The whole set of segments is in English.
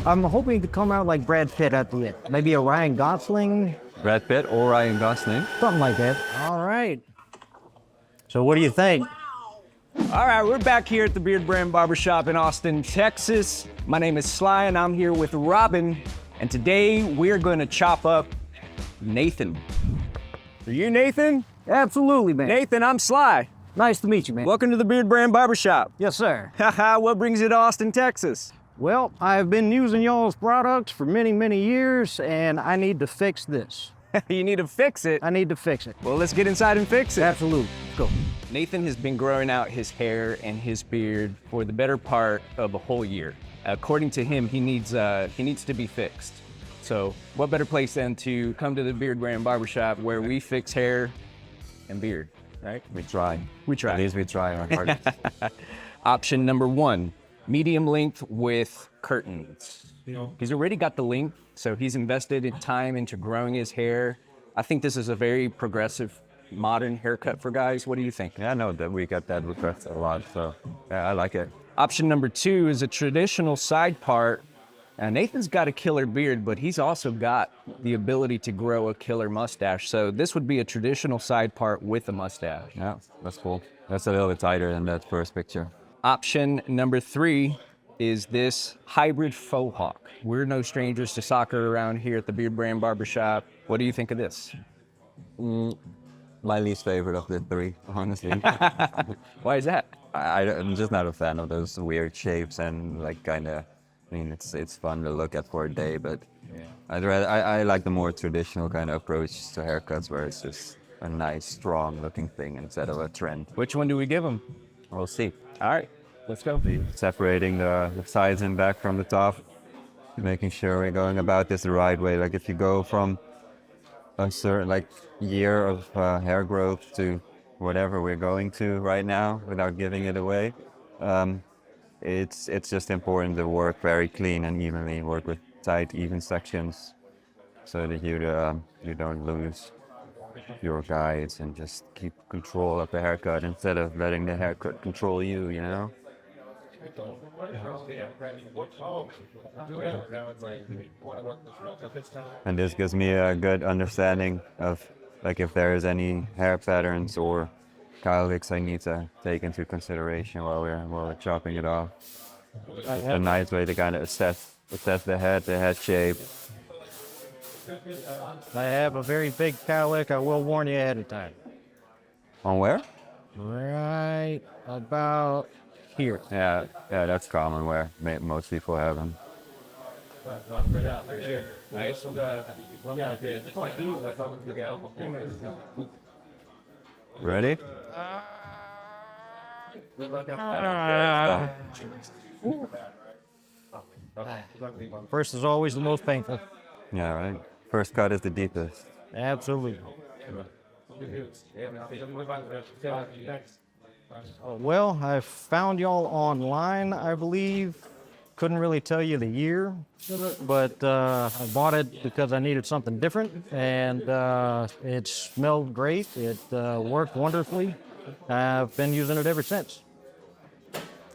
I'm hoping to come out like Brad Pitt at the end. Maybe a Ryan Gosling, Brad Pitt or Ryan Gosling? something like that. All right. So what do you think? All right, we're back here at the Beardbrand Barbershop in Austin, Texas. My name is Sly, and I'm here with Robin. And today we're going to chop up Nathan. Are you Nathan? Absolutely, man. Nathan, I'm Sly. Nice to meet you, man. Welcome to the Beardbrand Barbershop. Yes, sir. Haha, what brings you to Austin, Texas? Well, I've been using y'all's products for many, many years, and I need to fix this. You need to fix it. I need to fix it. Well, let's get inside and fix it. Absolutely. Let's go. Nathan has been growing out his hair and his beard for the better part of a whole year. According to him, he needs to be fixed. So what better place than to come to the Beardbrand Barbershop where we fix hair and beard, right? We try. We try. At least we try our hardest. Option number 1, medium length with curtains. He's already got the length, so he's invested in time into growing his hair. I think this is a very progressive, modern haircut for guys. What do you think? Yeah, I know that we get that request a lot, so yeah, I like it. Option number 2 is a traditional side part. Nathan's got a killer beard, but he's also got the ability to grow a killer mustache. So this would be a traditional side part with a mustache. Yeah, that's cool. That's a little bit tighter than that first picture. Option number 3 is this hybrid faux hawk. We're no strangers to soccer around here at the Beardbrand Barbershop. What do you think of this? My least favorite of the 3, honestly. Why is that? I'm just not a fan of those weird shapes and like kind of, I mean, it's fun to look at for a day, but I like the more traditional kind of approach to haircuts where it's just a nice, strong looking thing instead of a trend. Which one do we give him? We'll see. All right, let's go. Separating the sides and back from the top, making sure we're going about this the right way. Like if you go from a certain like year of hair growth to whatever we're going to right now without giving it away, it's just important to work very clean and evenly, work with tight, even sections so that you don't lose your guides and just keep control of the haircut instead of letting the haircut control you, you know? And this gives me a good understanding of like if there is any hair patterns or cowlicks I need to take into consideration while we're chopping it off. It's a nice way to kind of assess the head shape. I have a very big cowlick. I will warn you ahead of time. On where? Right about here. Yeah, that's common where most people have them. Ready? First is always the most painful. Yeah, right. First cut is the deepest. Absolutely. Well, I found y'all online, I believe. Couldn't really tell you the year, but I bought it because I needed something different, and it smelled great. It worked wonderfully. I've been using it ever since.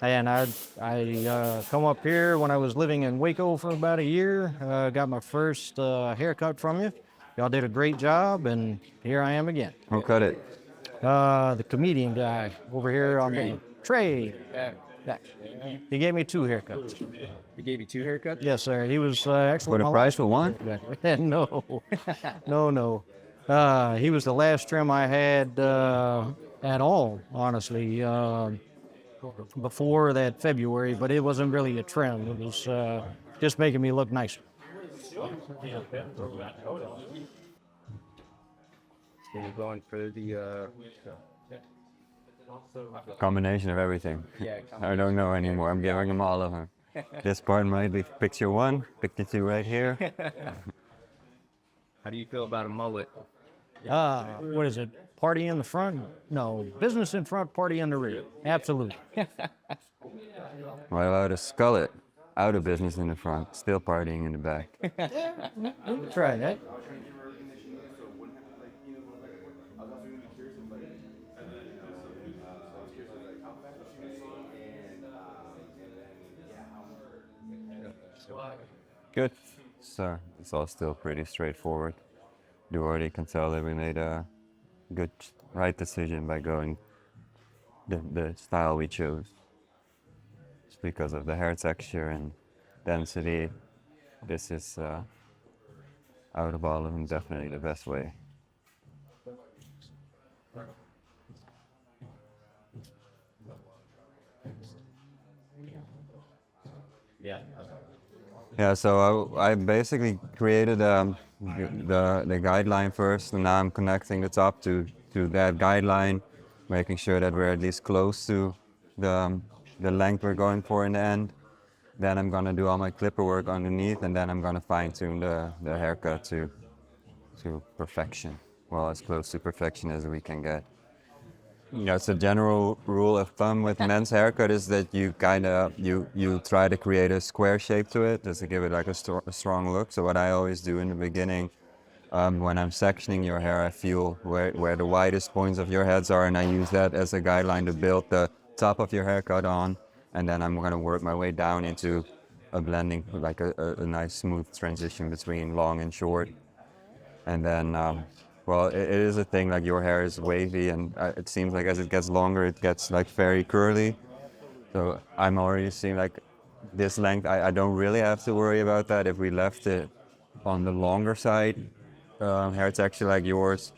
And I come up here when I was living in Waco for about a year. Got my first haircut from you. Y'all did a great job, and here I am again. Who cut it? The comedian guy over here on the Trey. He gave me 2 haircuts. He gave you 2 haircuts? Yes, sir. He was actually... For the price for one? No. He was the last trim I had at all, honestly, before that February, but it wasn't really a trim. It was just making me look nicer. You're going for the... Combination of everything. I don't know anymore. I'm giving them all of them. This part might be picture 1, picture 2 right here. How do you feel about a mullet? What is it? Party in the front? No, business in front, party in the rear. Absolutely. What about a skullet? Out of business in the front, still partying in the back. Try that. Good. So it's all still pretty straightforward. You already can tell that we made a good, right decision by going the style we chose. It's because of the hair texture and density. This is out of all of them definitely the best way. Yeah, so I basically created the guideline first, and now I'm connecting the top to that guideline, making sure that we're at least close to the length we're going for in the end. Then I'm gonna do all my clipper work underneath, and then I'm gonna fine tune the haircut to perfection. Well, as close to perfection as we can get. Yeah, it's a general rule of thumb with men's haircut is that you kind of you try to create a square shape to it just to give it like a strong look. So what I always do in the beginning, when I'm sectioning your hair, I feel where the widest points of your heads are, and I use that as a guideline to build the top of your haircut on, and then I'm gonna work my way down into a blending, like a nice smooth transition between long and short. And then, well, it is a thing, like your hair is wavy, and it seems like as it gets longer, it gets like very curly. So I'm already seeing like this length, I don't really have to worry about that. If we left it on the longer side, hair texture like yours,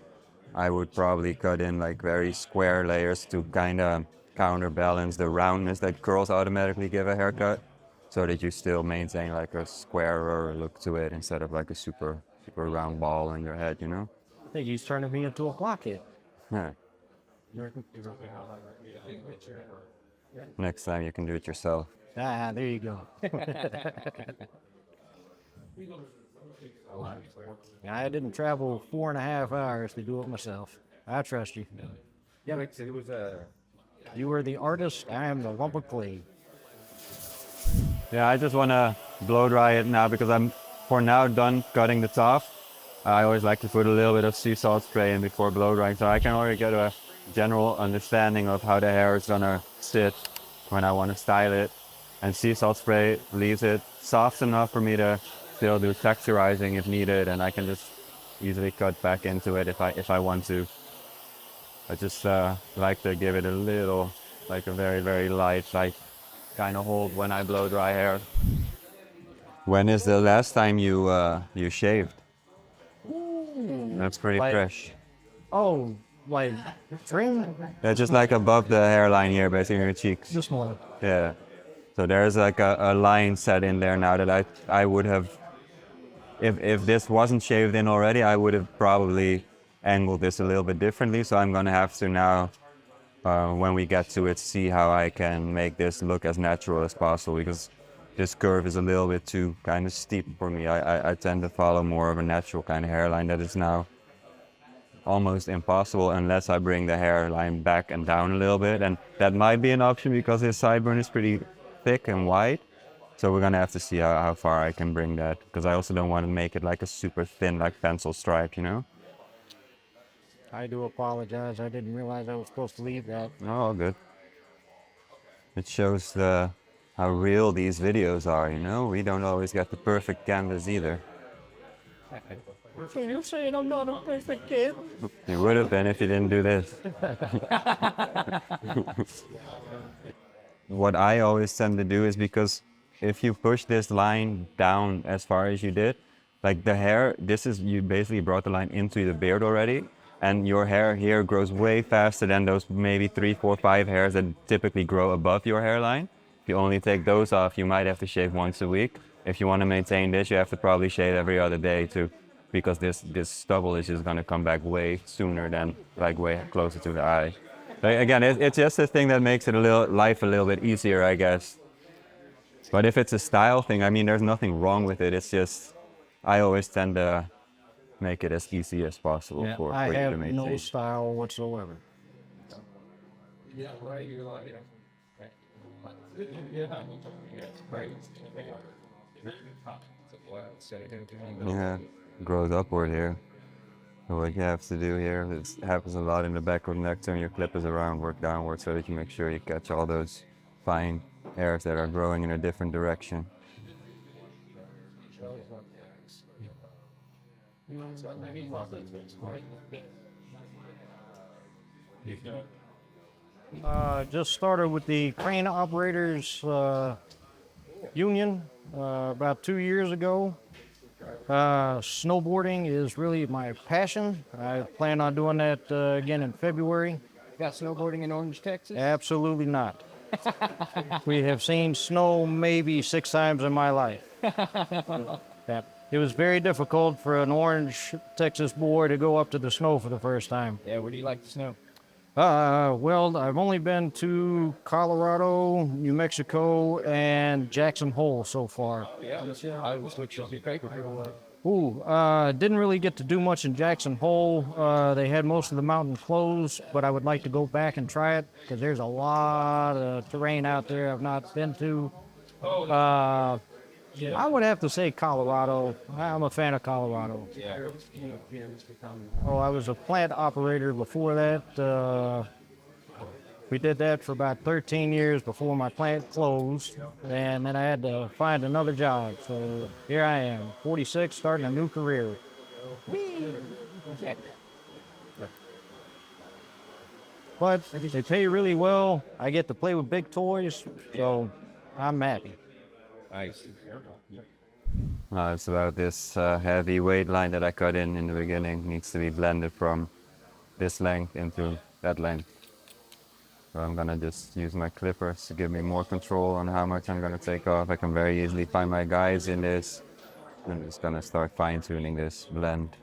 I would probably cut in like very square layers to kind of counterbalance the roundness that curls automatically give a haircut, so that you still maintain like a squarer look to it instead of like a super round ball on your head, you know? I think he's turning me into a blockhead. Yeah. Next time you can do it yourself. Ah, there you go. I didn't travel 4.5 hours to do it myself. I trust you. Yeah, it was you were the artist, I am the lump of clay. Yeah, I just want to blow dry it now because I'm for now done cutting the top. I always like to put a little bit of sea salt spray in before blow drying, so I can already get a general understanding of how the hair is gonna sit when I want to style it. And sea salt spray leaves it soft enough for me to still do texturizing if needed, and I can just easily cut back into it if I want to. I just like to give it a little, like a very light, like kind of hold when I blow dry hair. When is the last time you shaved? Ooh, That's pretty like, fresh. Oh, like trim? That's just like above the hairline here, basically your cheeks. Just one. Yeah. So there's like a line set in there now that I would have, if this wasn't shaved in already, I would have probably angled this a little bit differently. So I'm gonna have to now, when we get to it, see how I can make this look as natural as possible, because this curve is a little bit too kind of steep for me. I tend to follow more of a natural kind of hairline that is now almost impossible unless I bring the hairline back and down a little bit. And that might be an option because his sideburn is pretty thick and wide. So we're gonna have to see how far I can bring that, because I also don't want to make it like a super thin, like pencil stripe, you know? I do apologize. I didn't realize I was supposed to leave that. Oh, all good. It shows how real these videos are, you know? We don't always get the perfect canvas either. So you're saying I'm not a perfect kid? You would have been if you didn't do this. What I always tend to do is, because if you push this line down as far as you did, like the hair, you basically brought the line into the beard already, and your hair here grows way faster than those maybe 3, 4, 5 hairs that typically grow above your hairline. If you only take those off, you might have to shave once a week. If you want to maintain this, you have to probably shave every other day too, because this stubble is just going to come back way sooner than like way closer to the eye. Like, again, it's just a thing that makes it life a little bit easier, I guess. But if it's a style thing, I mean, there's nothing wrong with it. It's just, I always tend to make it as easy as possible for I you to have maintain. no style whatsoever. Yeah, grows upward here. So what you have to do here, it happens a lot in the back of the neck, turn your clippers around, work downward, so that you make sure you catch all those fine hairs that are growing in a different direction. Just started with the crane operators union about 2 years ago. Snowboarding is really my passion. I plan on doing that again in February. Got snowboarding in Orange, Texas? Absolutely not. We have seen snow maybe 6 times in my life. Yeah. It was very difficult for an Orange, Texas boy to go up to the snow for the first time. Yeah, where do you like the snow? Well, I've only been to Colorado, New Mexico, and Jackson Hole so far. Yeah, I was looking at your paper. Didn't really get to do much in Jackson Hole. They had most of the mountain closed, but I would like to go back and try it because there's a lot of terrain out there I've not been to. I would have to say Colorado. I'm a fan of Colorado. Yeah. Oh, I was a plant operator before that. We did that for about 13 years before my plant closed, and then I had to find another job. So here I am, 46, starting a new career. But they pay really well. I get to play with big toys, so I'm happy. Nice. It's about this heavy weight line that I cut in the beginning. Needs to be blended from this length into that length. So I'm gonna just use my clippers to give me more control on how much I'm gonna take off. I can very easily find my guides in this. I'm just gonna start fine tuning this blend.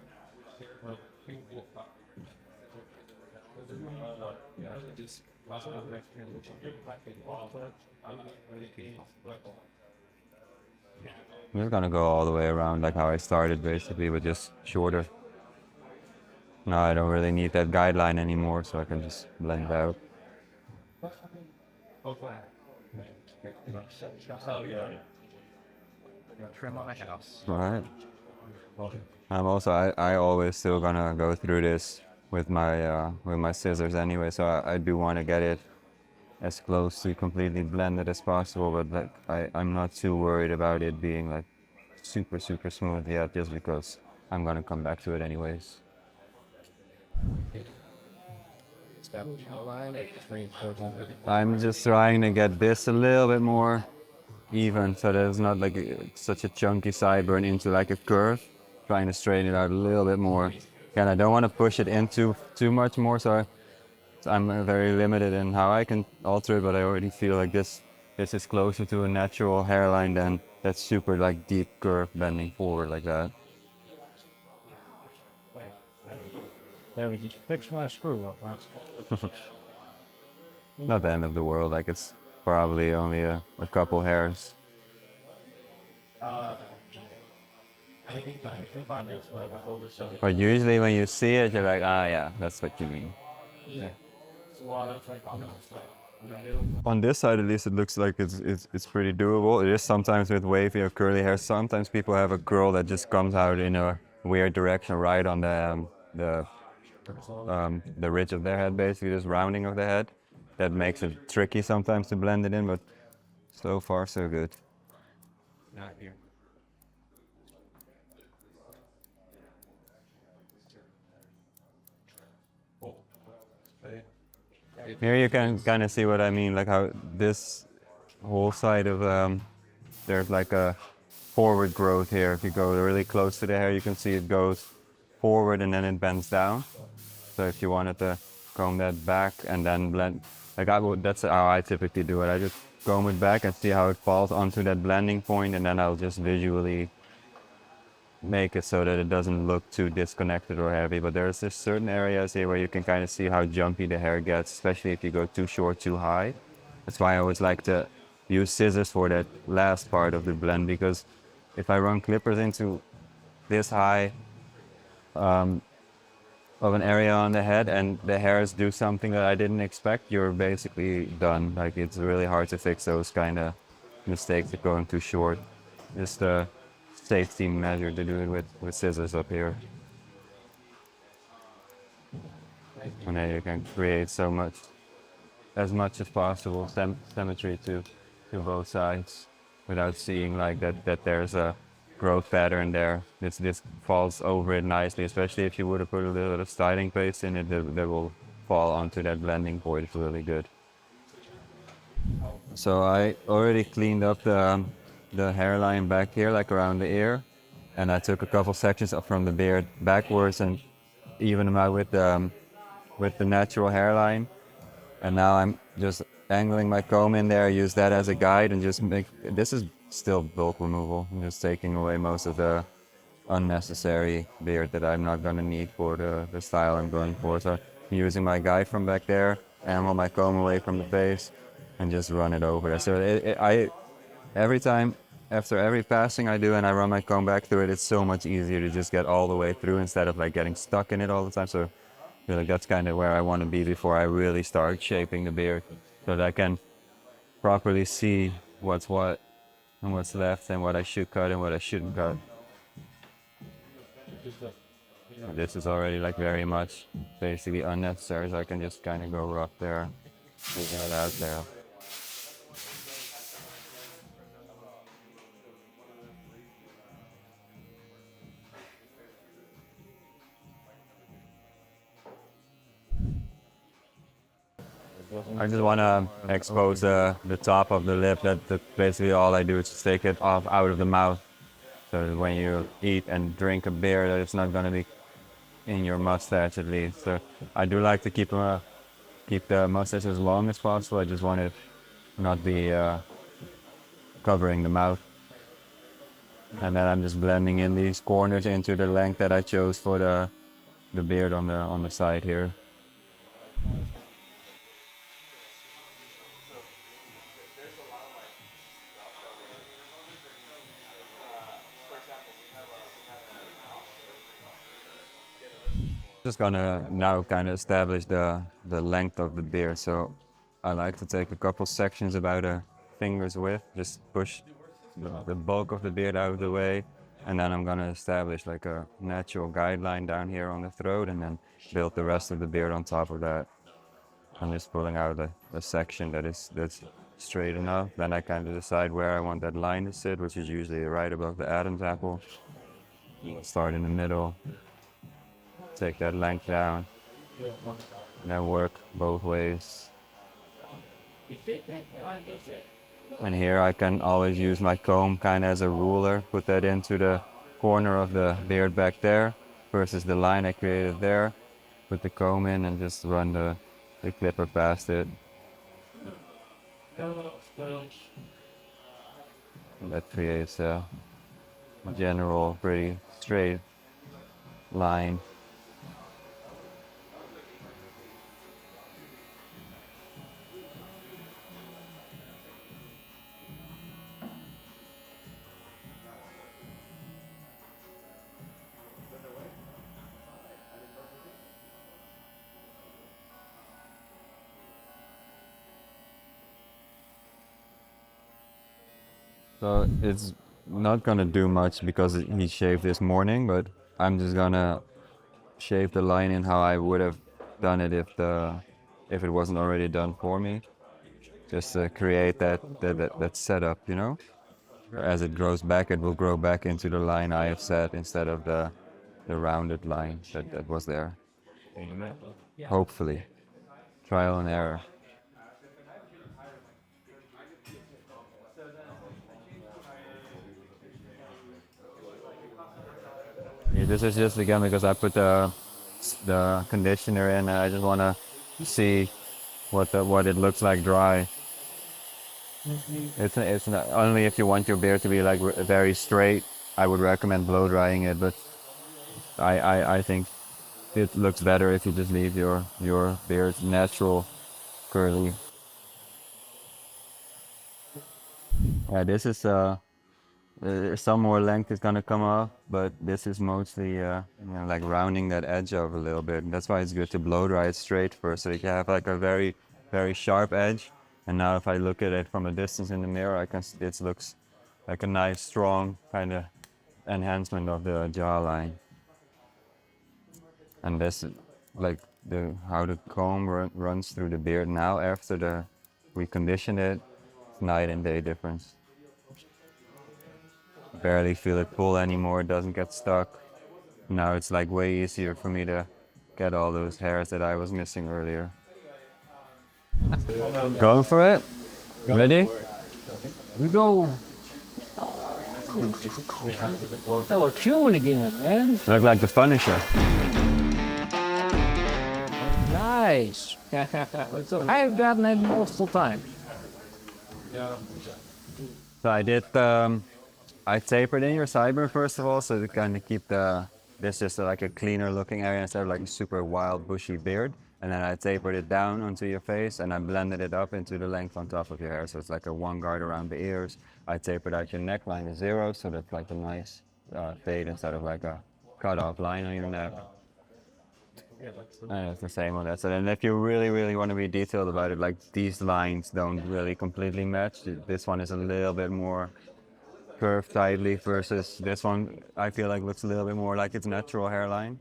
I'm just gonna go all the way around like how I started basically, but just shorter. Now I don't really need that guideline anymore, so I can just blend out. Trim on my house. Alright. I always still gonna go through this with my scissors anyway, so I do want to get it as close to completely blended as possible, but like I'm not too worried about it being like super smooth yet, just because I'm gonna come back to it anyways. I'm just trying to get this a little bit more even, so there's not like such a chunky sideburn into like a curve. Trying to straighten it out a little bit more. And I don't want to push it into too much more, so I'm very limited in how I can alter it, but I already feel like this is closer to a natural hairline than that super like deep curve bending forward like that. There we go. Fix my screw up. Huh? Not the end of the world, like it's probably only a couple hairs. But usually when you see it, you're like, ah, yeah, that's what you mean. Yeah. On this side, at least, it looks like it's pretty doable. It is sometimes with wavy or curly hair. Sometimes people have a curl that just comes out in a weird direction, right on the ridge of their head, basically, this rounding of the head. That makes it tricky sometimes to blend it in, but so far so good. Not here. Here you can kind of see what I mean, like how this whole side of there's like a forward growth here. If you go really close to the hair, you can see it goes forward and then it bends down. So if you wanted to comb that back and then blend, like that's how I typically do it. I just comb it back and see how it falls onto that blending point, and then I'll just visually make it so that it doesn't look too disconnected or heavy. But there's just certain areas here where you can kind of see how jumpy the hair gets, especially if you go too short, too high. That's why I always like to use scissors for that last part of the blend, because if I run clippers into this high of an area on the head and the hairs do something that I didn't expect, you're basically done. Like, it's really hard to fix those kind of mistakes of going too short. Just a safety measure to do it with scissors up here. And then you can create as much as possible symmetry to both sides without seeing like that there's a growth pattern there. This falls over it nicely, especially if you would have put a little bit of styling paste in it, that will fall onto that blending board really good. So I already cleaned up the hairline back here, like around the ear, and I took a couple sections up from the beard backwards and evened them out with the natural hairline. And now I'm just angling my comb in there, use that as a guide, and just make, this is still bulk removal. I'm just taking away most of the unnecessary beard that I'm not gonna need for the style I'm going for. So I'm using my guide from back there, angle my comb away from the base, and just run it over there. So every time, after every passing I do and I run my comb back through it, it's so much easier to just get all the way through instead of like getting stuck in it all the time. So really that's kind of where I want to be before I really start shaping the beard, so that I can properly see what's what and what's left and what I should cut and what I shouldn't cut. This is already like very much basically unnecessary, so I can just kind of go rough there, figure it out there. I just want to expose the top of the lip. That's basically all I do, is just take it off out of the mouth. So that when you eat and drink a beer, that it's not going to be in your mustache at least. So I do like to keep the mustache as long as possible. I just want it not be covering the mouth. And then I'm just blending in these corners into the length that I chose for the beard on the side here. Just gonna now kind of establish the length of the beard. So I like to take a couple sections about a finger's width, just push the bulk of the beard out of the way, and then I'm gonna establish like a natural guideline down here on the throat, and then build the rest of the beard on top of that. I'm just pulling out a section that's straight enough. Then I kind of decide where I want that line to sit, which is usually right above the Adam's apple. Start in the middle. Take that length down, and then work both ways. And here I can always use my comb kind of as a ruler, put that into the corner of the beard back there versus the line I created there. Put the comb in and just run the clipper past it. And that creates a general pretty straight line. So it's not gonna do much because he shaved this morning, but I'm just gonna shave the line in how I would have done it if it wasn't already done for me. Just to create that setup, you know? As it grows back, it will grow back into the line I have set instead of the rounded line that was there. Hopefully. Trial and error. Yeah, this is just again because I put the conditioner in, and I just want to see what it looks like dry. It's not, only if you want your beard to be like very straight, I would recommend blow drying it. But I think it looks better if you just leave your beard natural, curly. Yeah, this is some more length is gonna come off, but this is mostly like rounding that edge off a little bit. That's why it's good to blow dry it straight first, so you have like a very, very sharp edge. And now if I look at it from a distance in the mirror, it looks like a nice, strong kind of enhancement of the jawline. And this, like how the comb runs through the beard now after we condition it, it's night and day difference. barely feel it pull anymore. It doesn't get stuck. Now it's like way easier for me to get all those hairs that I was missing earlier. Going for it? Ready? We go. That was chewing again, man. Look like the Punisher. Nice. I've gotten that multiple times. So I did, I tapered in your sideburn first of all, so to kind of keep this just like a cleaner looking area instead of like a super wild bushy beard. And then I tapered it down onto your face and I blended it up into the length on top of your hair. So it's like a one guard around the ears. I tapered out your neckline to 0, so that's like a nice fade instead of like a cut off line on your neck. And it's the same on that side. And if you really, really want to be detailed about it, like these lines don't really completely match. This one is a little bit more curved tightly versus this one, I feel like looks a little bit more like its natural hairline.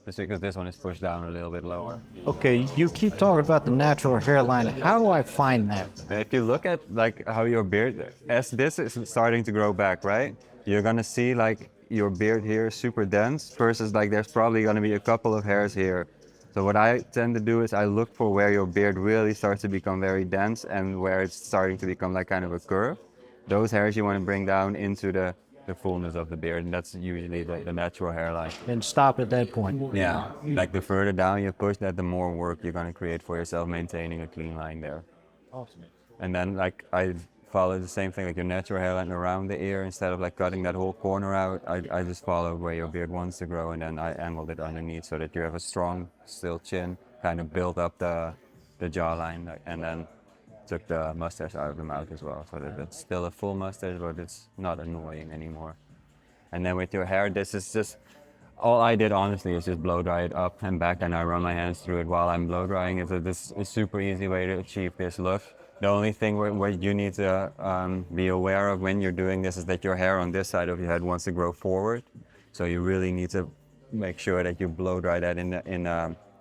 Just because this one is pushed down a little bit lower. Okay, you keep talking about the natural hairline. How do I find that? If you look at like how your beard, as this is starting to grow back, right? You're gonna see like your beard here is super dense versus like there's probably gonna be a couple of hairs here. So what I tend to do is I look for where your beard really starts to become very dense and where it's starting to become like kind of a curve. Those hairs you want to bring down into the fullness of the beard, and that's usually the natural hairline. And stop at that point. Yeah, like the further down you push that, the more work you're going to create for yourself maintaining a clean line there. Awesome. And then like I follow the same thing, like your natural hairline around the ear, instead of like cutting that whole corner out, I just follow where your beard wants to grow, and then I angled it underneath so that you have a strong, still chin, kind of build up the jawline, and then took the mustache out of the mouth as well, so that it's still a full mustache, but it's not annoying anymore. And then with your hair, this is just, all I did honestly is just blow dry it up and back, and I run my hands through it while I'm blow drying it. So this is a super easy way to achieve this look. The only thing what you need to be aware of when you're doing this is that your hair on this side of your head wants to grow forward. So you really need to make sure that you blow dry that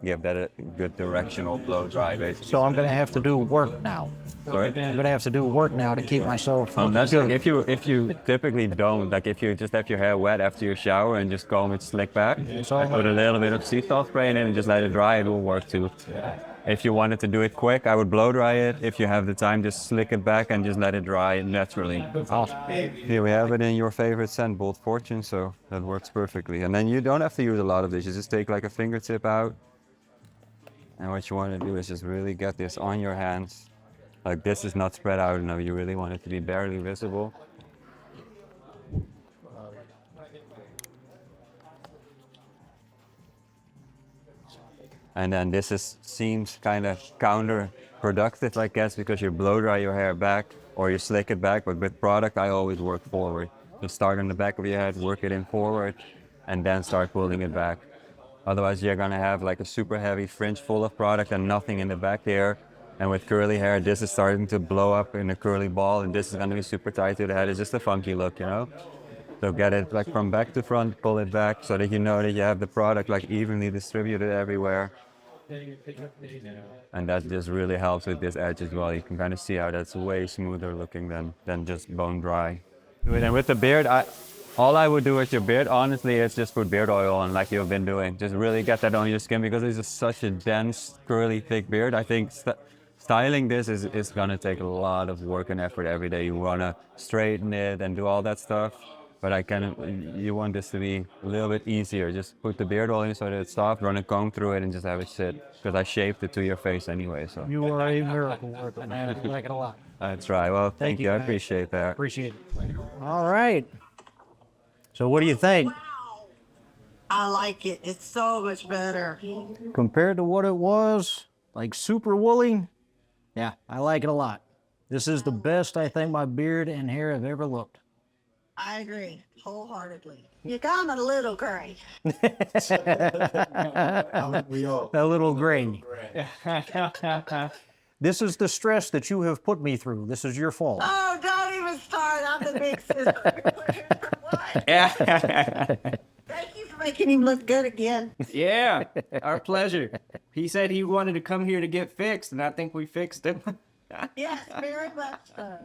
give that a good directional blow dry, basically. So I'm going to have to do work now. Sorry? I'm going to have to do work now to keep myself. That's good. If you typically don't, like if you just have your hair wet after you shower and just comb it slick back, So put a little bit of sea salt spray in it and just let it dry, it will work too. If you wanted to do it quick, I would blow dry it. If you have the time, just slick it back and just let it dry naturally. Awesome. Here we have it in your favorite scent, Bold Fortune, so that works perfectly. And then you don't have to use a lot of this. You just take like a fingertip out. And what you want to do is just really get this on your hands. Like this is not spread out enough. You really want it to be barely visible. And then this seems kind of counterproductive, I guess, because you blow dry your hair back or you slick it back. But with product, I always work forward. So start on the back of your head, work it in forward, and then start pulling it back. Otherwise, you're gonna have like a super heavy fringe full of product and nothing in the back here. And with curly hair, this is starting to blow up in a curly ball, and this is gonna be super tight to the head. It's just a funky look, you know? So get it like from back to front, pull it back so that you know that you have the product like evenly distributed everywhere. And that just really helps with this edge as well. You can kind of see how that's way smoother looking than just bone dry. And with the beard, all I would do with your beard, honestly, is just put beard oil on like you've been doing. Just really get that on your skin because it's just such a dense, curly, thick beard. I think styling this is gonna take a lot of work and effort every day. You wanna straighten it and do all that stuff. But you want this to be a little bit easier. Just put the beard oil in so that it's soft, run a comb through it and just have it sit. Because I shaped it to your face anyway, so. You are a miracle worker, man. I like it a lot. That's right. Well, thank you. I man. appreciate that. Appreciate it. All right. So what do you think? Wow. I like it. It's so much better. Compared to what it was, like super woolly, yeah, I like it a lot. This is the best I think my beard and hair have ever looked. I agree wholeheartedly. You got a little gray. A little gray. This is the stress that you have put me through. This is your fault. Oh, don't even start. I'm the big sister. What? Thank you for making him look good again. Yeah, our pleasure. He said he wanted to come here to get fixed, and I think we fixed him. Yes, very much so.